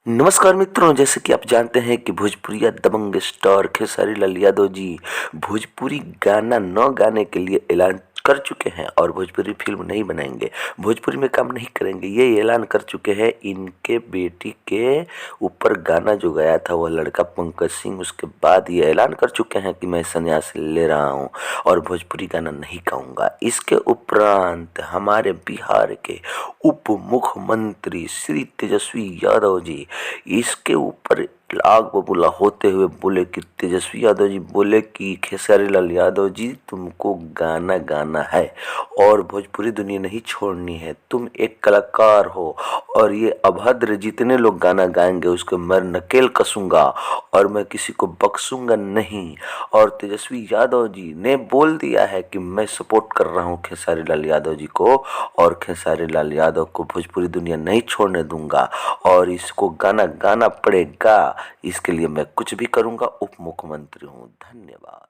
नमस्कार मित्रों, जैसे कि आप जानते हैं कि भोजपुरिया दबंग स्टार खेसारी लाल यादव जी भोजपुरी गाना न गाने के लिए ऐलान कर चुके हैं और भोजपुरी फिल्म नहीं बनाएंगे, भोजपुरी में काम नहीं करेंगे। ये ऐलान कर चुके हैं। इनके बेटी के ऊपर गाना जो गाया था वह लड़का पंकज सिंह, उसके बाद ये ऐलान कर चुके हैं कि मैं संन्यास ले रहा हूँ और भोजपुरी गाना नहीं गाऊंगा। इसके उपरांत हमारे बिहार के उप मुख्यमंत्री श्री तेजस्वी यादव जी इसके ऊपर आग बबूला होते हुए बोले कि तेजस्वी यादव जी बोले कि खेसारी लाल यादव जी तुमको गाना गाना है और भोजपुरी दुनिया नहीं छोड़नी है। तुम एक कलाकार हो और ये अभद्र जितने लोग गाना गाएंगे उसको मैं नकेल कसूंगा और मैं किसी को बख्शूंगा नहीं। और तेजस्वी यादव जी ने बोल दिया है कि मैं सपोर्ट कर रहा हूँ खेसारी लाल यादव जी को और खेसारी लाल यादव को भोजपुरी दुनिया नहीं छोड़ने दूंगा और इसको गाना गाना पड़ेगा। इसके लिए मैं कुछ भी करूंगा। उप मुख्यमंत्री हूँ। धन्यवाद।